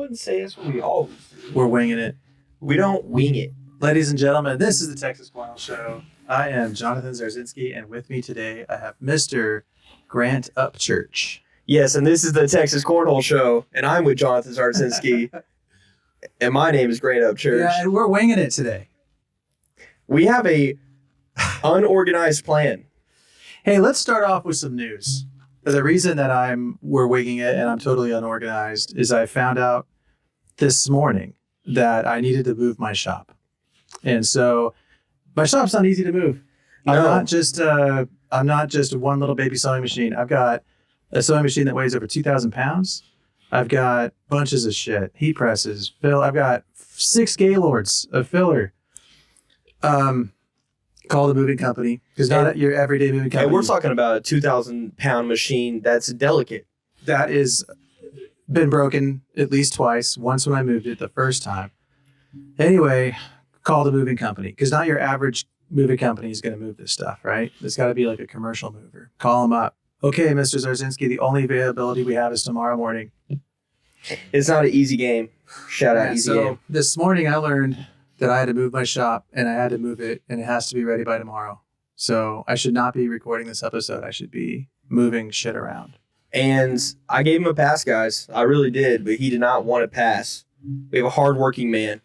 wouldn't say that's what we always do. We're winging it. We don't wing it. Ladies and gentlemen, this is the Texas Cornhole Show. I am Jonathan Zarzynski, and with me today I have Mr. Grant Upchurch. Yes, and this is the Texas Cornhole Show, and I'm with Jonathan Zarzynski, and my name is Grant Upchurch. Yeah, and we're winging it today. We have a unorganized plan. Hey, let's start off with some news. The reason that we're winging it and I'm totally unorganized is I found out this morning that I needed to move my shop. And so my shop's not easy to move. No. I'm not just one little baby sewing machine. I've got a sewing machine that weighs over 2,000 pounds. I've got bunches of shit, heat presses, I've got 6 Gaylords of filler. Call the moving company, because not your everyday moving company. And we're talking about a 2,000-pound machine that's delicate. That is been broken at least twice. Once when I moved it the first time. Anyway, call the moving company, because not your average moving company is going to move this stuff, right? It's got to be like a commercial mover. Call them up. Okay, Mr. Zarzynski, the only availability we have is tomorrow morning. It's not an easy game. Shout out, easy game. This morning I learned that I had to move my shop, and I had to move it, and it has to be ready by tomorrow. So I should not be recording this episode. I should be moving shit around. And I gave him a pass, guys. I really did, but he did not want to pass. We have a hardworking man.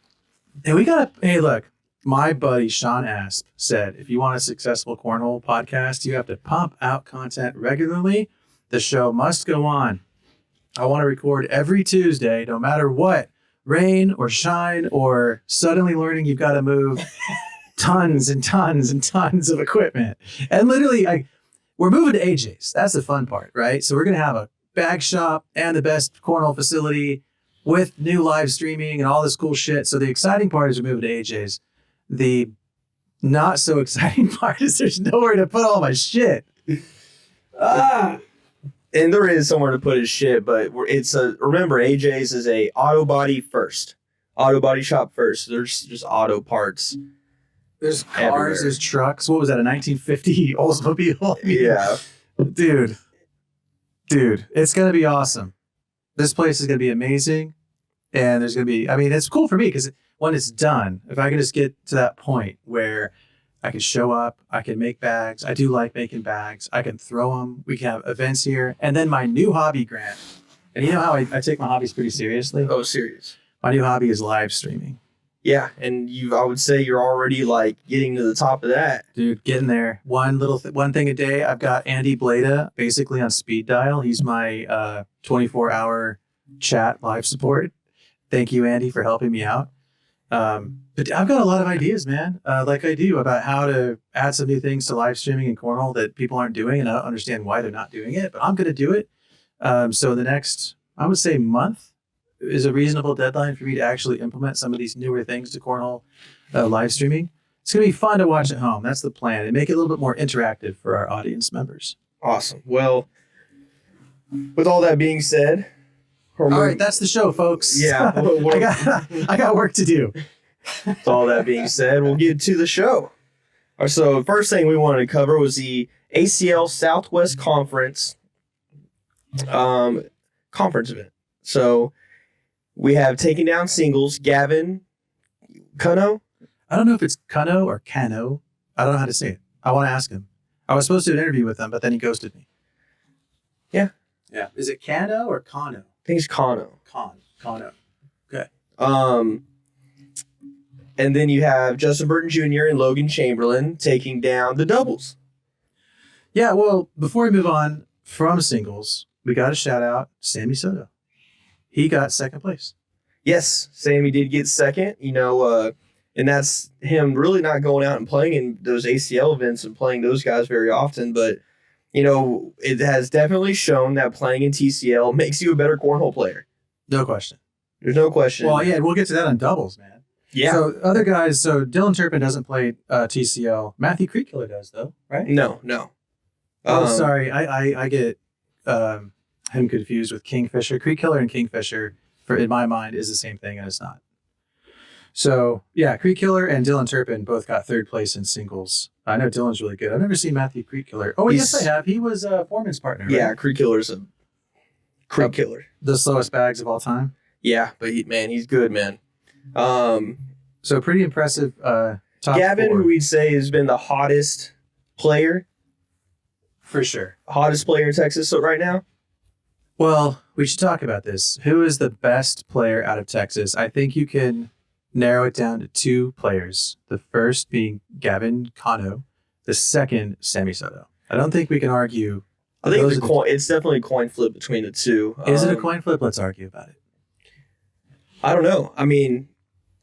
And hey, look, my buddy Sean Asp said, if you want a successful cornhole podcast, you have to pump out content regularly. The show must go on. I want to record every Tuesday, no matter what. Rain or shine or suddenly learning you've got to move tons and tons and tons of equipment. And literally, we're moving to AJ's. That's the fun part, right? So we're going to have a bag shop and the best cornhole facility with new live streaming and all this cool shit. So the exciting part is we're moving to AJ's. The not so exciting part is there's nowhere to put all my shit. And there is somewhere to put his shit, but remember, AJ's is a auto body shop first. There's just auto parts. There's cars, everywhere. There's trucks. What was that, a 1950 Oldsmobile? Yeah. Dude, it's going to be awesome. This place is going to be amazing. And there's going to be, it's cool for me because when it's done, if I can just get to that point where I can show up, I can make bags. I do like making bags. I can throw them. We can have events here. And then my new hobby, Grant. And you know how I take my hobbies pretty seriously? Oh, serious. My new hobby is live streaming. Yeah, and I would say you're already getting to the top of that. Dude, getting there. One thing a day. I've got Andy Blada basically on speed dial. He's my 24-hour chat live support. Thank you, Andy, for helping me out. But I've got a lot of ideas, man, like I do, about how to add some new things to live streaming and cornhole that people aren't doing, and I don't understand why they're not doing it, but I'm going to do it. So the next, I would say, month is a reasonable deadline for me to actually implement some of these newer things to cornhole live streaming. It's going to be fun to watch at home. That's the plan, and make it a little bit more interactive for our audience members. Awesome. Well, with all that being said... All right, that's the show, folks. Yeah. I got work to do. With all that being said, we'll get to the show. So the first thing we wanted to cover was the ACL Southwest Conference event. So we have taken down singles, Gavin Cano. I don't know if it's Cano or Cano. I don't know how to say it. I want to ask him. I was supposed to do an interview with him, but then he ghosted me. Yeah. Yeah. Is it Cano or Cano? I think it's Cano. Cano. Okay. And then you have Justin Burton Jr. and Logan Chamberlain taking down the doubles. Yeah, well, before we move on from singles, we got to shout out Sammy Soto. He got second place. Yes, Sammy did get second, and that's him really not going out and playing in those ACL events and playing those guys very often, but it has definitely shown that playing in TCL makes you a better cornhole player. No question. There's no question. Well, yeah, we'll get to that on doubles, man. Yeah. So other guys, Dylan Turpin doesn't play TCL. Matthew Creekkiller does, though, right? No. Oh, sorry. I get him confused with Kingfisher. Creekkiller and Kingfisher, in my mind, is the same thing, and it's not. So, yeah, Creekkiller and Dylan Turpin both got third place in singles. I know Dylan's really good. I've never seen Matthew Creekkiller. Oh, yes, I have. He was Foreman's partner, right? Yeah, Creekkiller's a Creekkiller. The slowest bags of all time? Yeah, but he's good, man. So pretty impressive. Top Gavin, 4. who we'd say has been the hottest player For sure. In Texas right now. Well, we should talk about this. Who is the best player out of Texas? I think you can narrow it down to 2 players. The first being Gavin Cano, the second Sammy Soto. I don't think we can argue. I think it's definitely a coin flip between the two. Is it a coin flip? Let's argue about it. I don't know. I mean,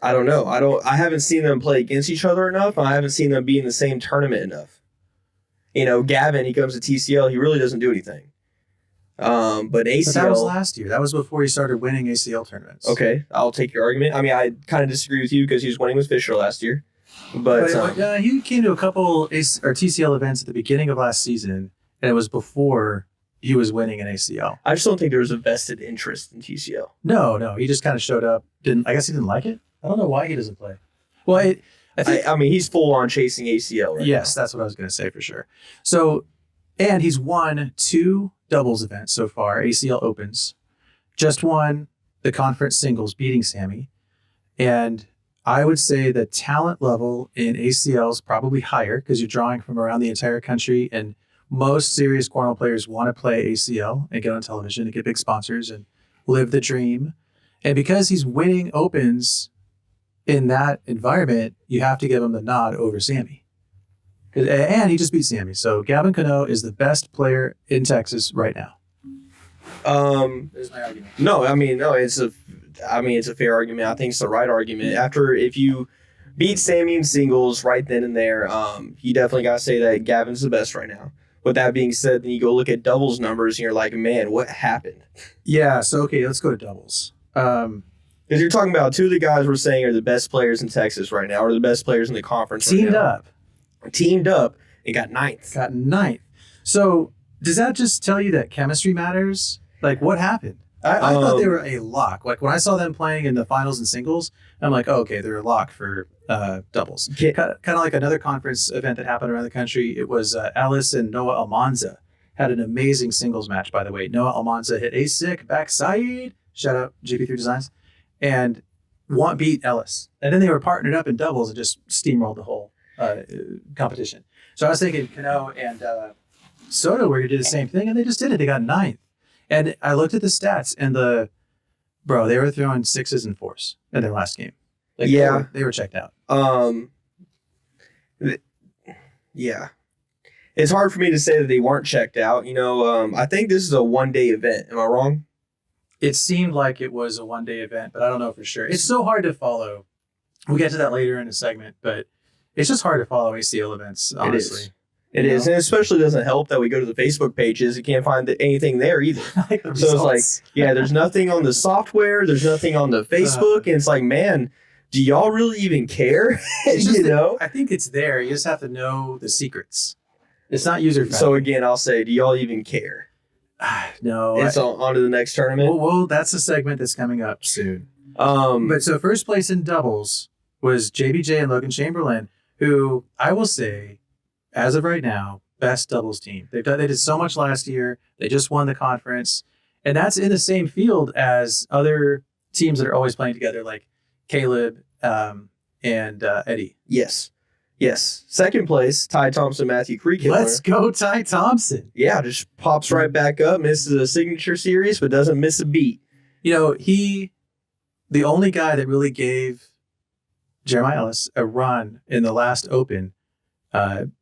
I don't know. I haven't seen them play against each other enough. I haven't seen them be in the same tournament enough. Gavin, he comes to TCL, he really doesn't do anything. But ACL. But that was last year. That was before he started winning ACL tournaments. Okay, I'll take your argument. I mean, I kind of disagree with you because he was winning with Fisher last year. But he came to a couple TCL events at the beginning of last season, and it was before he was winning an ACL. I just don't think there was a vested interest in TCL. No, he just kind of showed up. I guess he didn't like it. I don't know why he doesn't play. Well, I mean, he's full on chasing ACL right Yes, now. That's what I was going to say for sure. So, and he's won 2 doubles events so far, ACL Opens. Just won the conference singles, beating Sammy. And I would say the talent level in ACL is probably higher because you're drawing from around the entire country, and most serious cornhole players want to play ACL and get on television and get big sponsors and live the dream. And because he's winning Opens in that environment, you have to give him the nod over Sammy. And he just beat Sammy. So Gavin Cano is the best player in Texas right now. There's my argument. It's a fair argument. I think it's the right argument. If you beat Sammy in singles right then and there, you definitely got to say that Gavin's the best right now. With that being said, then you go look at doubles numbers and you're like, man, what happened? Yeah, so okay, let's go to doubles. Because you're talking about 2 of the guys we're saying are the best players in Texas right now, or the best players in the conference Teamed up and got ninth. So does that just tell you that chemistry matters? Like, what happened? I thought they were a lock. Like, when I saw them playing in the finals and singles, I'm like, oh, okay, they're a lock for doubles. Kind of like another conference event that happened around the country. It was Alice and Noah Almanza had an amazing singles match, by the way. Noah Almanza hit a sick backside. Shout out GP3 Designs. And beat Ellis. And then they were partnered up in doubles and just steamrolled the whole competition. So I was thinking Cano and Soto were going to do the same thing, and they just did it. They got 9th. And I looked at the stats, and they were throwing 6s and 4s in their last game. Like, yeah. They were checked out. Yeah. It's hard for me to say that they weren't checked out. I think this is a one-day event. Am I wrong? It seemed like it was a one-day event, but I don't know for sure. It's so hard to follow. We'll get to that later in a segment, but it's just hard to follow ACL events, honestly. It is. And it especially doesn't help that we go to the Facebook pages. You can't find anything there either. So it's like, there's nothing on the software. There's nothing on the Facebook. And it's like, man, do y'all really even care? I think it's there. You just have to know the secrets. It's not user-friendly. So again, I'll say, do y'all even care? No. It's on to the next tournament. Well, that's a segment that's coming up soon. But so first place in doubles was JBJ and Logan Chamberlain, who I will say, as of right now, best doubles team. They did so much last year. They just won the conference. And that's in the same field as other teams that are always playing together, like Caleb and Eddie. Yes. Second place, Ty Thompson, Matthew Creekiller. Let's go, Ty Thompson. Yeah, just pops right back up, misses a signature series, but doesn't miss a beat. The only guy that really gave Jeremiah Ellis a run in the last Open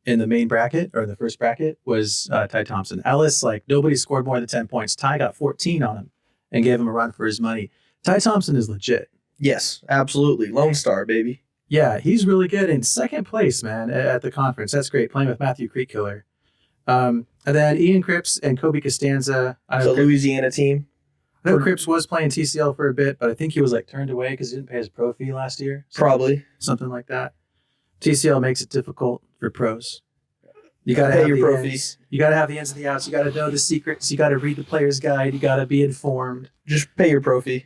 in the main bracket or the first bracket was Ty Thompson. Ellis, nobody scored more than 10 points. Ty got 14 on him and gave him a run for his money. Ty Thompson is legit. Yes, absolutely. Lone Star, baby. Yeah, he's really good. In second place, man, at the conference. That's great. Playing with Matthew Creekkiller. And then Ian Cripps and Kobe Costanza. The Louisiana team. I know Cripps was playing TCL for a bit, but I think he was turned away because he didn't pay his pro fee last year. Probably. Something like that. TCL makes it difficult for pros. You got to pay have your the pro ins. fees. You got to have the ins and the outs. You got to know the secrets. You got to read the player's guide. You got to be informed. Just pay your pro fee.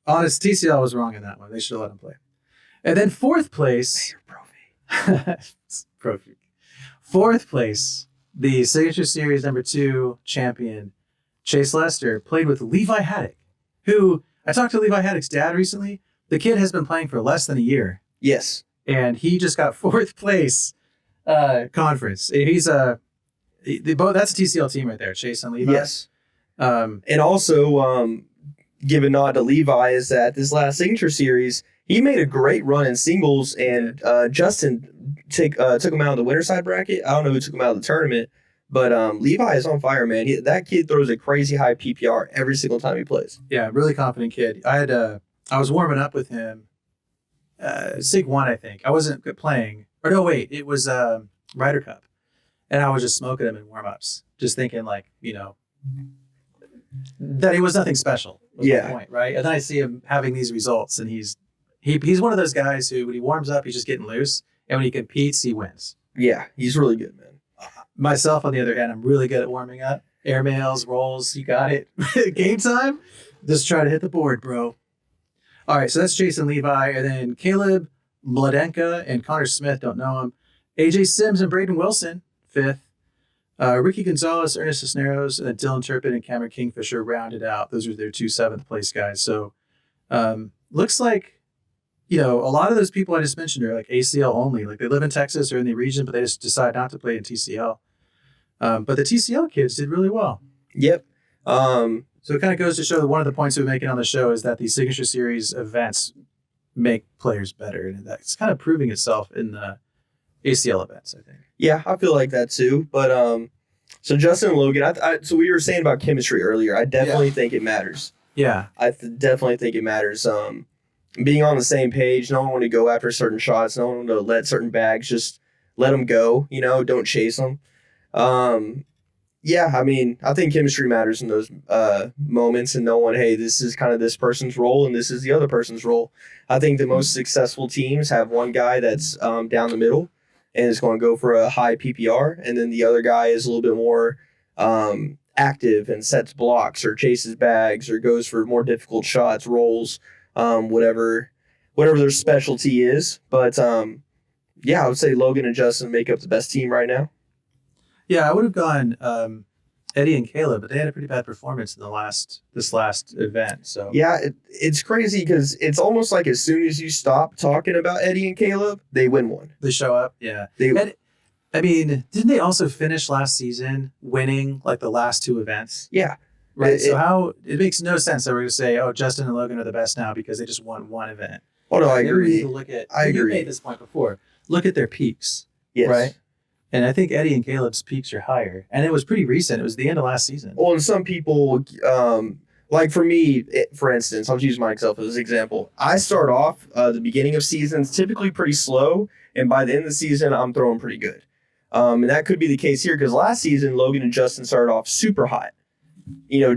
Honest, TCL was wrong in that one. They should have let him play. And then fourth place. Pay your pro fee. Pro fee. Fourth place, the Signature Series #2 champion, Chase Lester, played with Levi Haddock, who I talked to Levi Haddock's dad recently. The kid has been playing for less than a year. Yes. And he just got 4th place conference. He's that's a TCL team right there, Chase and Levi. Yes. And also, give a nod to Levi is that this last signature series, he made a great run in singles, and Justin took him out of the winner side bracket. I don't know who took him out of the tournament, but Levi is on fire, man. That kid throws a crazy high PPR every single time he plays. Yeah, really confident kid. I was warming up with him. Sig 1, I think. I wasn't playing. Or no, wait. It was Ryder Cup. And I was just smoking him in warm-ups. Just thinking, like, that he was nothing special. Was my point, right? And then I see him having these results, and he's one of those guys who, when he warms up, he's just getting loose. And when he competes, he wins. Yeah, he's really good, man. Myself, on the other hand, I'm really good at warming up. Airmails, rolls, you got it. Game time? Just try to hit the board, bro. All right, so that's Jason Levi, and then Caleb Mladenka and Connor Smith, don't know him. AJ Sims and Braden Wilson, 5th. Ricky Gonzalez, Ernest Cisneros, and then Dylan Turpin and Cameron Kingfisher rounded out. Those are their 2 7th place guys. So looks like, a lot of those people I just mentioned are like ACL only. Like they live in Texas or in the region, but they just decide not to play in TCL. But the TCL kids did really well. Yep. So it kind of goes to show that one of the points we're making on the show is that these signature series events make players better. And that's kind of proving itself in the ACL events, I think. Yeah, I feel like that too. But so Justin and Logan, so we were saying about chemistry earlier. I definitely think it matters. Yeah. I definitely think it matters. Being on the same page, no one want to go after certain shots. No one want to let certain bags, just let them go, don't chase them. Yeah, I mean, I think chemistry matters in those moments, and knowing, hey, this is kind of this person's role and this is the other person's role. I think the most successful teams have one guy that's down the middle and is going to go for a high PPR, and then the other guy is a little bit more active and sets blocks or chases bags or goes for more difficult shots, rolls, whatever their specialty is. But yeah, I would say Logan and Justin make up the best team right now. Yeah, I would have gone Eddie and Caleb, but they had a pretty bad performance in this last event. So yeah, it's crazy because it's almost like as soon as you stop talking about Eddie and Caleb, they win one. They show up. Yeah. I mean, didn't they also finish last season winning like the last 2 events? Yeah. Right. It makes no sense that we're going to say, oh, Justin and Logan are the best now because they just won one event. Oh no, I agree. I agree. You made this point before. Look at their peaks. Yes. Right. And I think Eddie and Caleb's peaks are higher. And it was pretty recent. It was the end of last season. Well, and some people, like for me, for instance, I'll use myself as an example. I start off the beginning of seasons typically pretty slow, and by the end of the season, I'm throwing pretty good. And that could be the case here because last season, Logan and Justin started off super hot.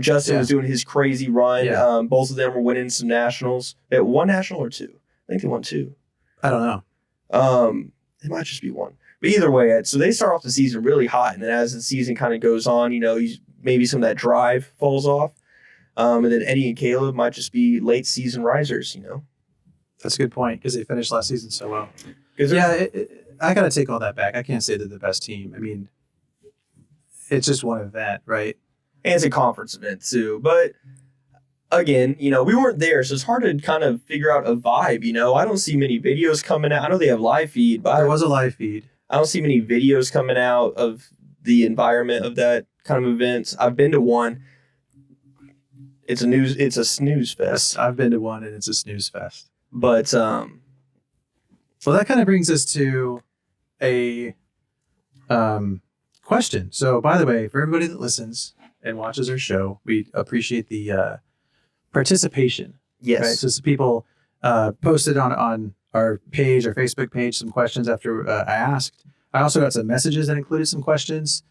Justin was doing his crazy run. Yeah. Both of them were winning some nationals. They won national or 2? I think they won 2. I don't know. It might just be 1. But either way, so they start off the season really hot, and then as the season kind of goes on, maybe some of that drive falls off. And then Eddie and Caleb might just be late season risers, That's a good point because they finished last season so well. Yeah, I got to take all that back. I can't say they're the best team. I mean, it's just one event, right? And it's a conference event too. But again, we weren't there, so it's hard to kind of figure out a vibe, I don't see many videos coming out. I know they have live feed, but there was a live feed. I don't see many videos coming out of the environment of that kind of events. I've been to one. It's a snooze fest. I've been to one and it's a snooze fest. But well, that kind of brings us to a question. So by the way, for everybody that listens and watches our show, we appreciate the participation. Yes. Right? So some people posted on our page, our Facebook page, some questions after I asked. I also got some messages that included some questions.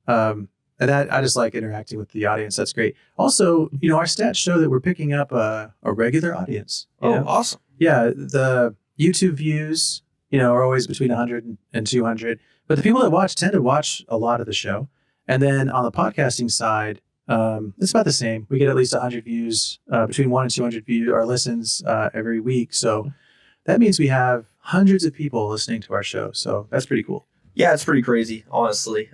And that I just like interacting with the audience. That's great. Also, our stats show that we're picking up a regular audience. Awesome. Yeah. The YouTube views, are always between 100 and 200. But the people that watch tend to watch a lot of the show. And then on the podcasting side, it's about the same. We get at least 100 views, between 1 and 200 views or listens every week. So that means we have hundreds of people listening to our show. So that's pretty cool. Yeah, it's pretty crazy, honestly.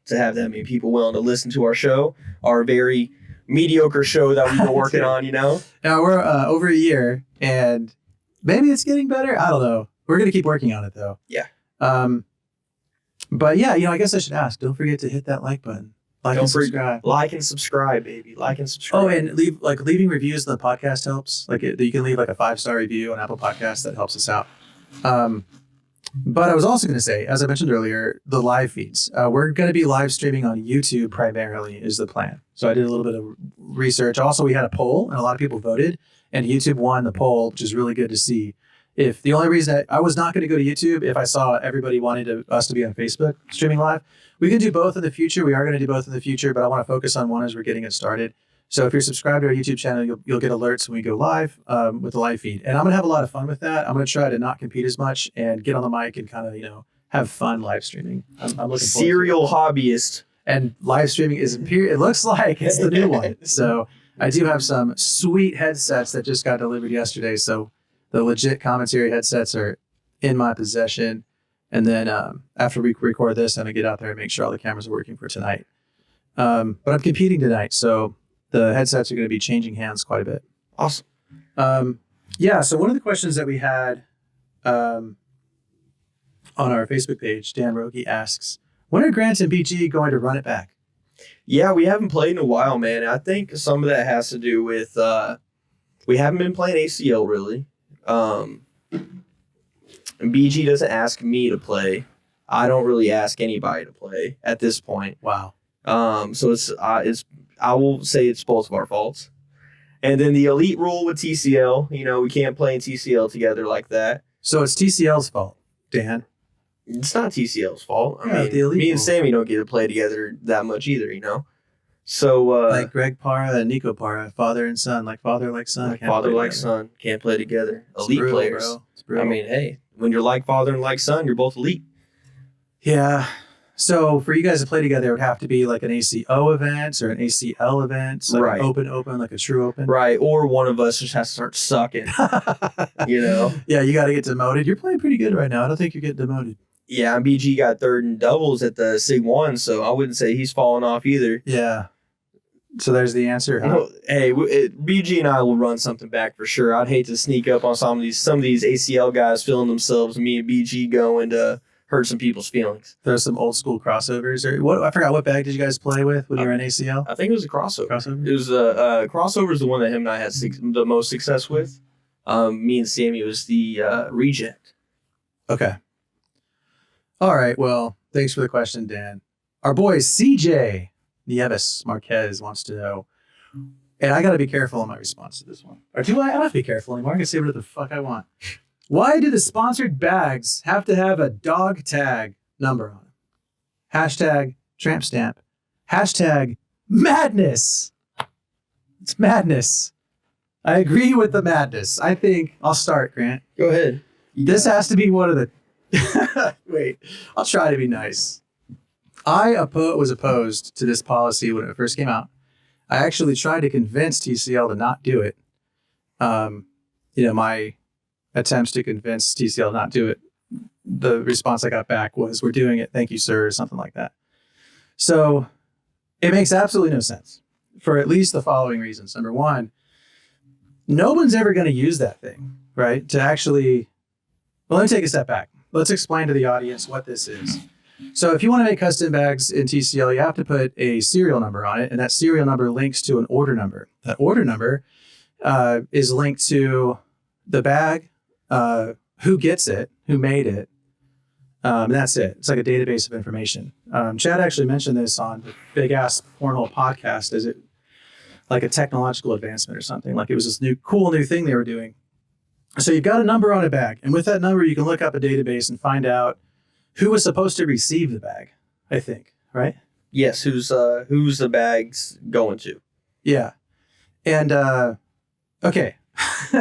To have that many people willing to listen to our show, our very mediocre show that we've been working on, Now we're over a year, and maybe it's getting better. I don't know. We're gonna keep working on it though. Yeah. But yeah, I guess I should ask. Don't forget to hit that like button. And subscribe. Like and subscribe, baby. Like and subscribe. Oh, and leaving reviews on the podcast helps. You can leave a 5-star review on Apple Podcasts. That helps us out. But I was also going to say, as I mentioned earlier, the live feeds. We're going to be live streaming on YouTube primarily is the plan. So I did a little bit of research. Also, we had a poll, and a lot of people voted, and YouTube won the poll, which is really good to see. If the only reason I was not going to go to YouTube if I saw everybody wanted us to be on Facebook streaming live. We can do both in the future. We are going to do both in the future, but I want to focus on one as we're getting it started. So if you're subscribed to our YouTube channel, you'll get alerts when we go live with the live feed. And I'm going to have a lot of fun with that. I'm going to try to not compete as much and get on the mic and kind of, have fun live streaming. I'm looking forward to it. Serial hobbyist. And live streaming it looks like it's the new one. So I do have some sweet headsets that just got delivered yesterday. So the legit commentary headsets are in my possession. And then after we record this, I'm going to get out there and make sure all the cameras are working for tonight. But I'm competing tonight, so the headsets are going to be changing hands quite a bit. Awesome. So one of the questions that we had on our Facebook page, Dan Rogie asks, when are Grant and BG going to run it back? Yeah, we haven't played in a while, man. I think some of that has to do with we haven't been playing ACL, really. BG doesn't ask me to play. I don't really ask anybody to play at this point. Wow. So it's I will say it's both of our faults. And then the elite rule with TCL, we can't play in TCL together like that. So it's TCL's fault, Dan. It's not TCL's fault. Yeah, me and Sammy don't get to play together that much either, So like Greg Parra and Nico Parra, father and son, like father like son. Like father like son can't play together. Elite brutal, players. Bro. It's brutal. Hey, when you're like father and like son, you're both elite. Yeah. So for you guys to play together, it would have to be like an ACO event or an ACL event, like right. An open, like a true open. Right. Or one of us just has to start sucking. Yeah, you got to get demoted. You're playing pretty good right now. I don't think you're getting demoted. Yeah, and BG got third in doubles at the Sig 1, so I wouldn't say he's falling off either. Yeah. So there's the answer. Huh? Well, hey, BG and I will run something back for sure. I'd hate to sneak up on some of these ACL guys feeling themselves, me and BG going to hurt some people's feelings. There's some old school crossovers. Or what? I forgot what bag did you guys play with when you were in ACL? I think it was a crossover. Crossover? It was crossover is the one that him and I had the most success with. Me and Sammy was the reject. Okay. All right. Well, thanks for the question, Dan. Our boy CJ Nieves Marquez wants to know, and I got to be careful in my response to this one. Or do I? I don't have to be careful anymore. I can say whatever the fuck I want. Why do the sponsored bags have to have a dog tag number on them? Hashtag tramp stamp. Hashtag madness. It's madness. I agree with the madness. I think I'll start, Grant. Go ahead. This has to be one of the... Wait, I'll try to be nice. I was opposed to this policy when it first came out. I actually tried to convince TCL to not do it. My attempts to convince TCL not do it, the response I got back was, "We're doing it, thank you, sir," or something like that. So it makes absolutely no sense for at least the following reasons. Number one, no one's ever going to use that thing, right? To actually, well, let me take a step back. Let's explain to the audience what this is. So if you want to make custom bags in TCL, you have to put a serial number on it, and that serial number links to an order number. That order number is linked to the bag, who gets it, who made it, and that's it. It's like a database of information. Chad actually mentioned this on the Big Ass Cornhole podcast as it like a technological advancement or something. Like it was this cool new thing they were doing. So you've got a number on a bag, and with that number, you can look up a database and find out who was supposed to receive the bag, I think, right? Yes, who's the bag's going to? Yeah. And okay.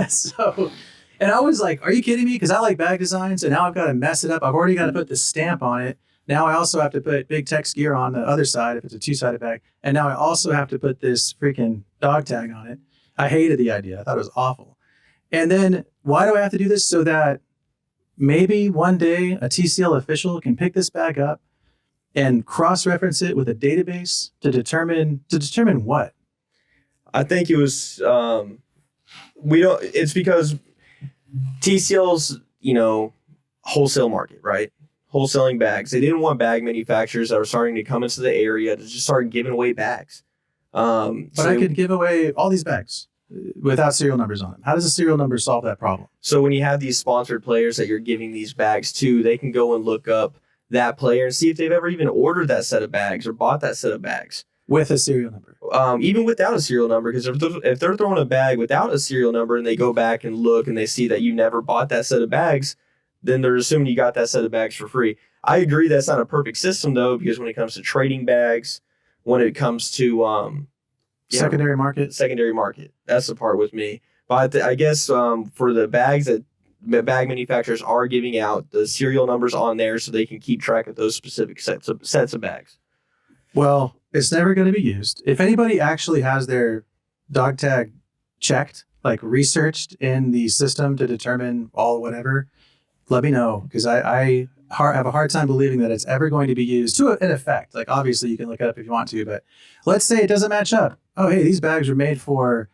So, and I was like, are you kidding me? Because I like bag designs, and now I've got to mess it up. I've already got to put the stamp on it. Now I also have to put Big Tex gear on the other side if it's a two-sided bag. And now I also have to put this freaking dog tag on it. I hated the idea. I thought it was awful. And then why do I have to do this? So that maybe one day a TCL official can pick this bag up and cross-reference it with a database to determine what? I think it was we don't. It's because TCL's wholesale market, right? Wholesaling bags. They didn't want bag manufacturers that were starting to come into the area to just start giving away bags. But I could give away all these bags without serial numbers on them. How does a serial number solve that problem? So when you have these sponsored players that you're giving these bags to, they can go and look up that player and see if they've ever even ordered that set of bags or bought that set of bags. With a serial number. Even without a serial number, because if they're throwing a bag without a serial number and they go back and look and they see that you never bought that set of bags, then they're assuming you got that set of bags for free. I agree that's not a perfect system, though, because when it comes to trading bags, when it comes to secondary market, that's the part with me. But I guess for the bags that bag manufacturers are giving out, the serial numbers on there so they can keep track of those specific sets of bags. Well, it's never going to be used. If anybody actually has their dog tag checked, like researched in the system to determine all whatever, let me know, because I have a hard time believing that it's ever going to be used to an effect. Like, obviously, you can look it up if you want to, but let's say it doesn't match up. Oh, hey, these bags were made for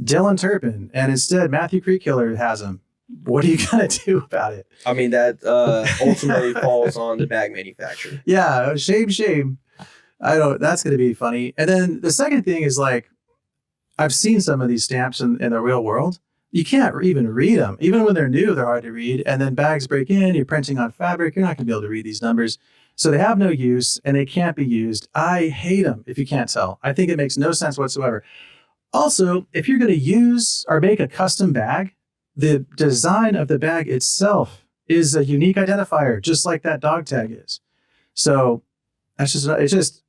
Dylan Turpin, and instead Matthew Creekkiller has them. What are you going to do about it? I mean, that ultimately falls on the bag manufacturer. Yeah, shame. That's going to be funny. And then the second thing is, like, I've seen some of these stamps in the real world. You can't even read them. Even when they're new, they're hard to read. And then bags break in, you're printing on fabric, you're not going to be able to read these numbers. So they have no use and they can't be used. I hate them, if you can't tell. I think it makes no sense whatsoever. Also, if you're going to use or make a custom bag, the design of the bag itself is a unique identifier, just like that dog tag is. So it's just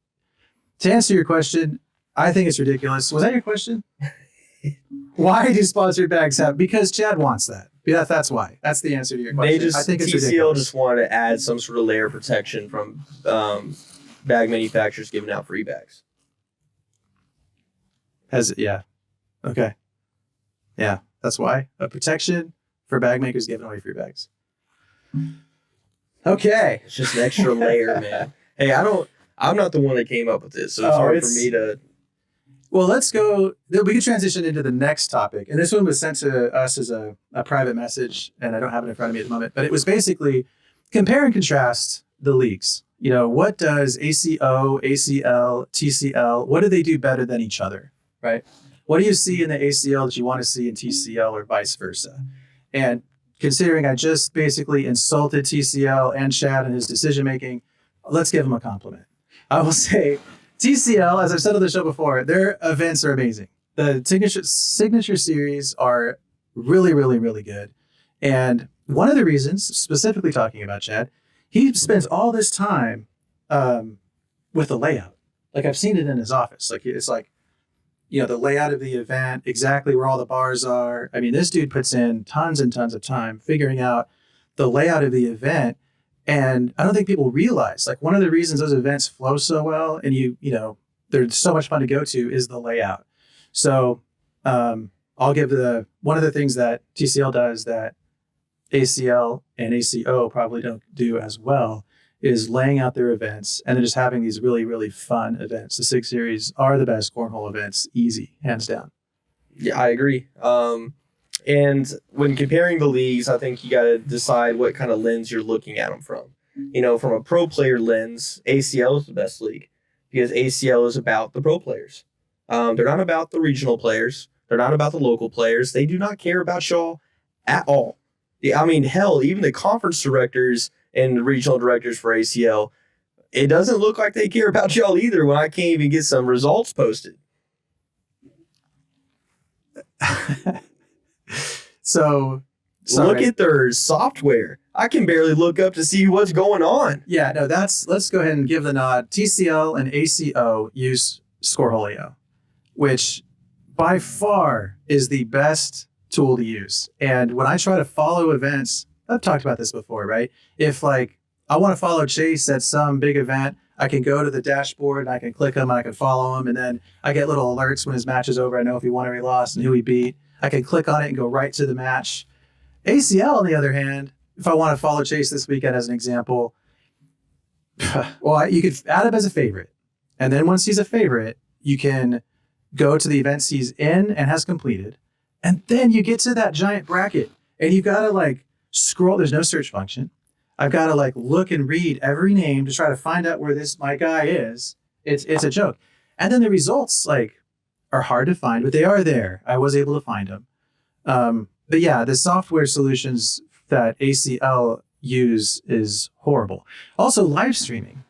to answer your question, I think it's ridiculous. Was that your question? Why do sponsored bags have? Because Chad wants that. Yeah, that's why. That's the answer to your question. I think it's TCL ridiculous. just wanted to add some sort of layer of protection from bag manufacturers giving out free bags. Yeah. Okay. Yeah, that's why. A protection for bag makers giving away free bags. Okay. It's just an extra layer, man. Hey, I'm not the one that came up with this, so it's hard for me to. Well, let's go. We can transition into the next topic. And this one was sent to us as a private message, and I don't have it in front of me at the moment. But it was basically compare and contrast the leagues. What does ACO, ACL, TCL, what do they do better than each other, right? What do you see in the ACL that you want to see in TCL or vice versa? And considering I just basically insulted TCL and Chad and his decision-making, let's give him a compliment. I will say TCL, as I've said on the show before, their events are amazing. The signature series are really, really, really good. And one of the reasons, specifically talking about Chad, he spends all this time with the layout. Like, I've seen it in his office. Like, it's like, the layout of the event, exactly where all the bars are. I mean, this dude puts in tons and tons of time figuring out the layout of the event. And I don't think people realize, like, one of the reasons those events flow so well and they're so much fun to go to is the layout. So I'll give one of the things that TCL does that ACL and ACO probably don't do as well is laying out their events and then just having these really, really fun events. The SIG series are the best cornhole events, easy, hands down. Yeah, I agree. And when comparing the leagues, I think you got to decide what kind of lens you're looking at them from. From a pro player lens, ACL is the best league because ACL is about the pro players. They're not about the regional players. They're not about the local players. They do not care about y'all at all. I mean, hell, even the conference directors and the regional directors for ACL, it doesn't look like they care about y'all either when I can't even get some results posted. So look at their software. I can barely look up to see what's going on. Yeah, no, let's go ahead and give the nod. TCL and ACO use Scoreholio, which by far is the best tool to use. And when I try to follow events, I've talked about this before, right? If I want to follow Chase at some big event, I can go to the dashboard and I can click him and I can follow him. And then I get little alerts when his match is over. I know if he won or he lost and who he beat. I can click on it and go right to the match. ACL, on the other hand, if I want to follow Chase this weekend as an example, well, you could add him as a favorite. And then once he's a favorite, you can go to the events he's in and has completed. And then you get to that giant bracket and you've got to like scroll. There's no search function. I've got to like look and read every name to try to find out where my guy is. It's a joke. And then the results like are hard to find, but they are there. I was able to find them. But yeah, the software solutions that ACL use is horrible. Also, live streaming.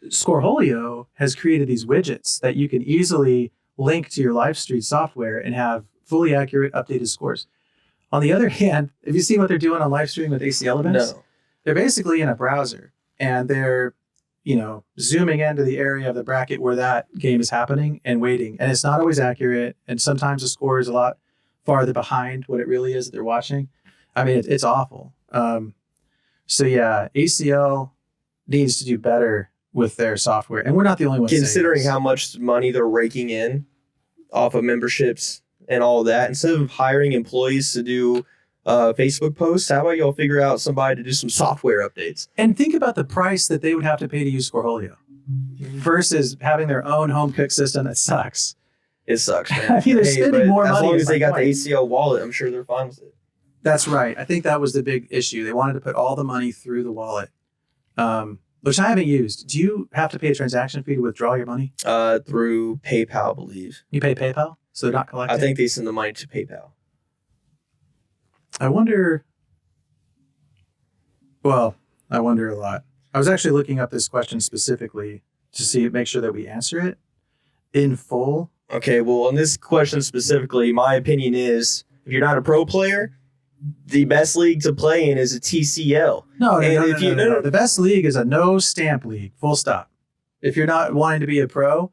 Scoreholio has created these widgets that you can easily link to your live stream software and have fully accurate, updated scores. On the other hand, have you seen what they're doing on live stream with ACL events? No. They're basically in a browser and they're, zooming into the area of the bracket where that game is happening and waiting. And it's not always accurate. And sometimes the score is a lot farther behind what it really is that they're watching. I mean, it's awful. So yeah, ACL needs to do better with their software. And we're not the only ones. Considering how much money they're raking in off of memberships and all of that, instead of hiring employees to do Facebook posts, how about y'all figure out somebody to do some software updates? And think about the price that they would have to pay to use Scoreholio versus having their own home cook system that sucks. It sucks, man. I mean, they're spending more money. As long as they got the ACL wallet, I'm sure they're fine with it. That's right. I think that was the big issue. They wanted to put all the money through the wallet, which I haven't used. Do you have to pay a transaction fee to withdraw your money? Through PayPal, I believe. You pay PayPal? So they're not collecting? I think they send the money to PayPal. I wonder a lot. I was actually looking up this question specifically to make sure that we answer it in full. Okay, well, on this question specifically, my opinion is if you're not a pro player, the best league to play in is a TCL. No. The best league is a no stamp league, full stop. If you're not wanting to be a pro,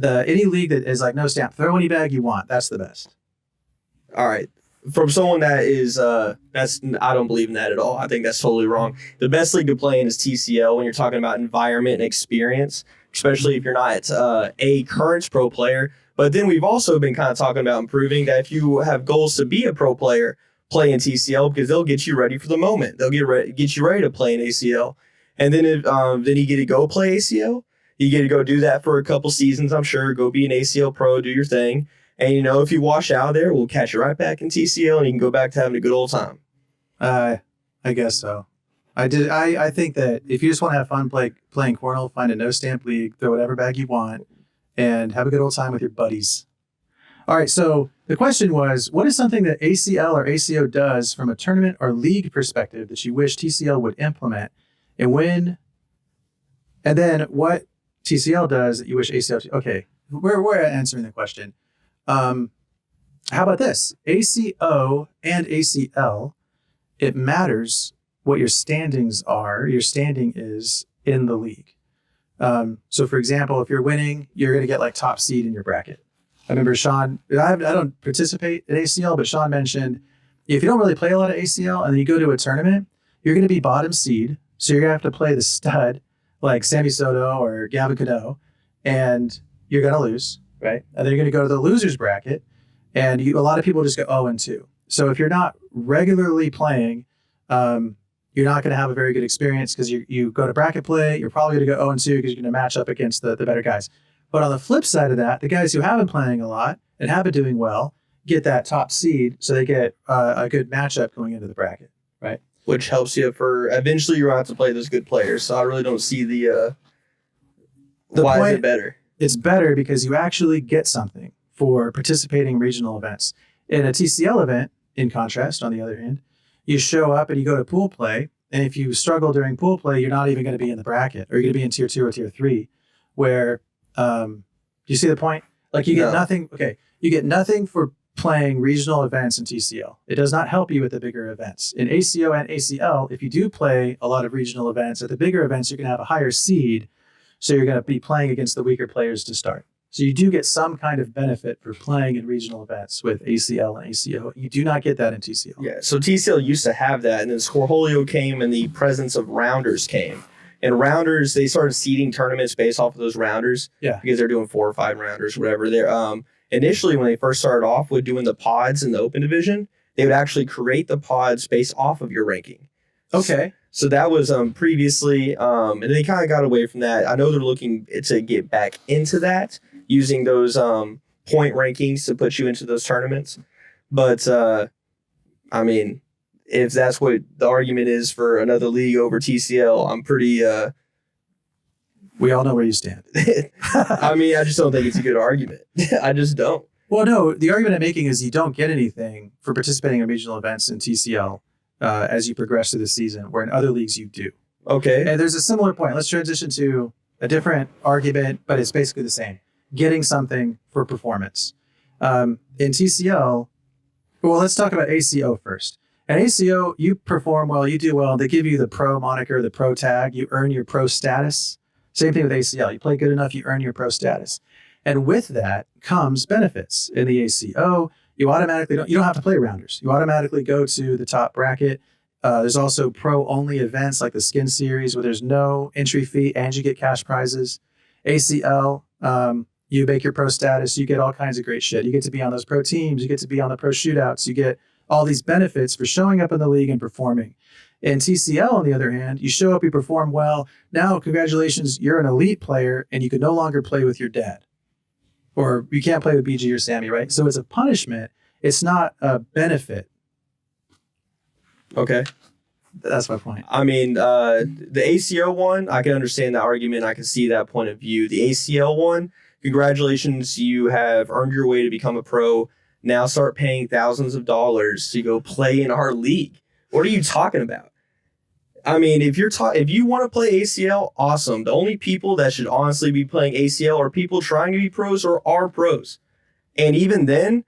any league that is like no stamp, throw any bag you want. That's the best. All right. From someone that is, I don't believe in that at all. I think that's totally wrong. The best league to play in is TCL when you're talking about environment and experience, especially if you're not a current pro player. But then we've also been kind of talking about improving that if you have goals to be a pro player, play in TCL because they'll get you ready for the moment. They'll get you ready to play in ACL. And then then you get to go play ACL. You get to go do that for a couple seasons, I'm sure. Go be an ACL pro, do your thing. And, if you wash out there, we'll catch you right back in TCL and you can go back to having a good old time. I guess so. I think that if you just want to have fun playing cornhole, find a no-stamp league, throw whatever bag you want, and have a good old time with your buddies. All right, so the question was, what is something that ACL or ACO does from a tournament or league perspective that you wish TCL would implement? And when? And then what TCL does that you wish ACL... Okay, we're answering the question. How about this? ACO and ACL, it matters what your standings are. Your standing is in the league. So for example, if you're winning, you're going to get like top seed in your bracket. I remember Sean, I don't participate in ACL, but Sean mentioned if you don't really play a lot of ACL and then you go to a tournament, you're going to be bottom seed. So you're going to have to play the stud like Sammy Soto or Gavin Cano, and you're going to lose. Right. And then you're going to go to the losers bracket, and a lot of people just go 0-2. So if you're not regularly playing, you're not going to have a very good experience because you go to bracket play. You're probably going to go 0-2 because you're going to match up against the better guys. But on the flip side of that, the guys who have been playing a lot and have been doing well get that top seed, so they get a good matchup going into the bracket. Right. Which helps you for eventually you're going to have to play those good players. So I really don't see the why point, is it better? It's better because you actually get something for participating in regional events. In a TCL event, in contrast, on the other hand, you show up and you go to pool play. And if you struggle during pool play, you're not even going to be in the bracket, or you're going to be in tier 2 or tier 3, where, you see the point? Like you get nothing. Okay. You get nothing for playing regional events in TCL. It does not help you with the bigger events. In ACO and ACL, if you do play a lot of regional events, at the bigger events, you're going to have a higher seed. So you're going to be playing against the weaker players to start. So you do get some kind of benefit for playing in regional events with ACL and ACO. You do not get that in TCL. Yeah, so TCL used to have that, and then Scoreholio came and the presence of rounders came. And rounders, they started seeding tournaments based off of those rounders. Yeah. Because they're doing 4 or 5 rounders, whatever. They're initially, when they first started off with doing the pods in the open division, they would actually create the pods based off of your ranking. Okay. So that was previously, and they kind of got away from that. I know they're looking to get back into that using those point rankings to put you into those tournaments. But I mean, if that's what the argument is for another league over TCL, I'm pretty. We all know where you stand. I mean, I just don't think it's a good argument. I just don't. Well, no, the argument I'm making is you don't get anything for participating in regional events in TCL as you progress through the season, where in other leagues you do. Okay. And there's a similar point. Let's transition to a different argument, but it's basically the same. Getting something for performance. In TCL, well, let's talk about ACO first. At ACO, you perform well, you do well. They give you the pro moniker, the pro tag. You earn your pro status. Same thing with ACL. You play good enough, you earn your pro status. And with that comes benefits. In the ACO, you automatically you don't have to play rounders. You automatically go to the top bracket. There's also pro-only events like the Skin Series where there's no entry fee and you get cash prizes. ACL, you make your pro status, you get all kinds of great shit. You get to be on those pro teams, you get to be on the pro shootouts, you get all these benefits for showing up in the league and performing. In TCL, on the other hand, you show up, you perform well. Now, congratulations, you're an elite player and you can no longer play with your dad. Or you can't play with BG or Sammy, right? So it's a punishment. It's not a benefit. Okay. That's my point. I mean, the ACO one, I can understand that argument. I can see that point of view. The ACL one, congratulations, you have earned your way to become a pro. Now start paying thousands of dollars to go play in our league. What are you talking about? I mean, if you want to play ACL, awesome. The only people that should honestly be playing ACL are people trying to be pros or are pros. And even then,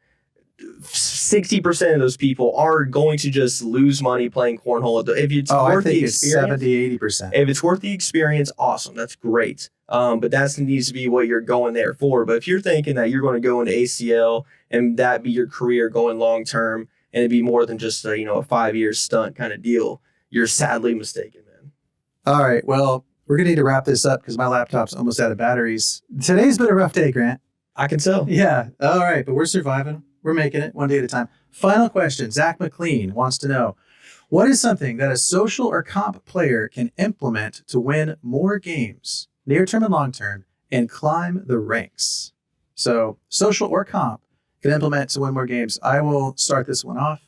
60% of those people are going to just lose money playing cornhole. If it's worth the experience, 70-80%. If it's worth the experience, awesome. That's great. But that needs to be what you're going there for. But if you're thinking that you're going to go into ACL and that be your career going long term, and it'd be more than just a 5-year stunt kind of deal, you're sadly mistaken, man. All right. Well, we're gonna need to wrap this up because my laptop's almost out of batteries. Today's been a rough day, Grant. I can tell. Yeah. All right, but we're surviving. We're making it one day at a time. Final question. Zach McLean wants to know, what is something that a social or comp player can implement to win more games, near term and long term, and climb the ranks? So social or comp can implement to win more games. I will start this one off.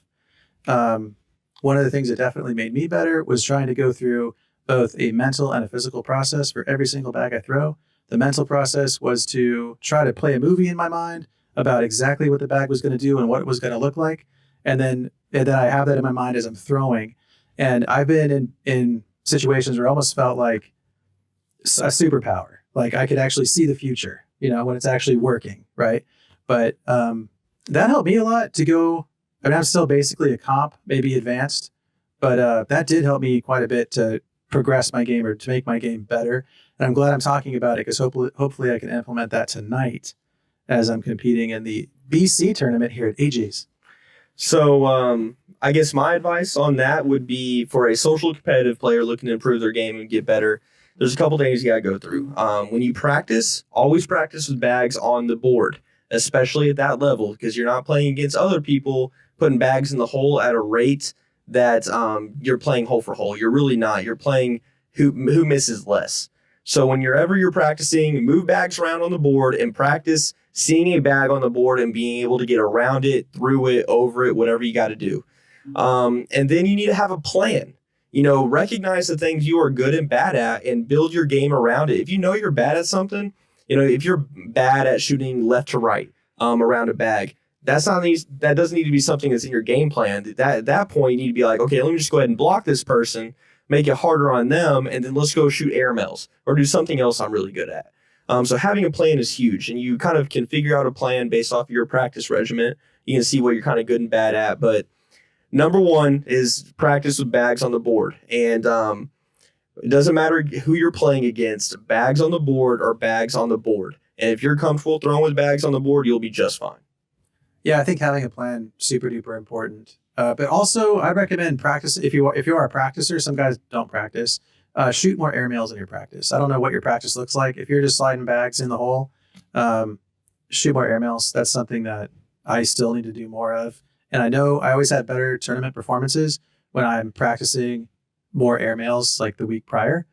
One of the things that definitely made me better was trying to go through both a mental and a physical process for every single bag I throw. The mental process was to try to play a movie in my mind about exactly what the bag was going to do and what it was going to look like. And then I have that in my mind as I'm throwing. And I've been in situations where it almost felt like a superpower. Like I could actually see the future, when it's actually working, right? But that helped me a lot to go. I mean, I'm still basically a comp, maybe advanced, but that did help me quite a bit to progress my game or to make my game better. And I'm glad I'm talking about it because hopefully I can implement that tonight as I'm competing in the BC tournament here at AJ's. So I guess my advice on that would be for a social competitive player looking to improve their game and get better. There's a couple things you got to go through. When you practice, always practice with bags on the board, especially at that level, because you're not playing against other people putting bags in the hole at a rate that you're playing hole for hole. You're really not. You're playing who misses less. So whenever you're practicing, move bags around on the board and practice seeing a bag on the board and being able to get around it, through it, over it, whatever you got to do. And then you need to have a plan. Recognize the things you are good and bad at and build your game around it. If you know you're bad at something, if you're bad at shooting left to right around a bag, that doesn't need to be something that's in your game plan. At that point, you need to be like, okay, let me just go ahead and block this person, make it harder on them, and then let's go shoot airmails or do something else I'm really good at. So having a plan is huge, and you kind of can figure out a plan based off of your practice regimen. You can see what you're kind of good and bad at, but number one is practice with bags on the board. And it doesn't matter who you're playing against. Bags on the board are bags on the board. And if you're comfortable throwing with bags on the board, you'll be just fine. Yeah, I think having a plan super duper important. But also, I'd recommend practice. If you are a practicer, some guys don't practice. Shoot more airmails in your practice. I don't know what your practice looks like. If you're just sliding bags in the hole, shoot more airmails. That's something that I still need to do more of. And I know I always had better tournament performances when I'm practicing more airmails like the week prior.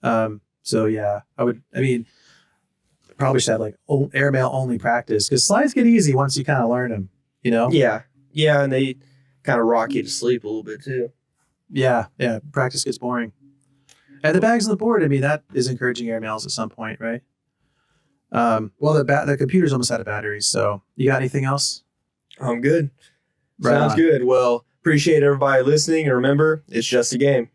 So yeah, Probably should have like airmail only practice because slides get easy once you kind of learn them, you know? Yeah. Yeah. And they kind of rock you to sleep a little bit too. Yeah. Yeah. Practice gets boring. And the bags on the board, I mean, that is encouraging airmails at some point, right? Well, the computer's almost out of batteries. So you got anything else? I'm good. Right Sounds on. good. Well, appreciate everybody listening. And remember, it's just a game.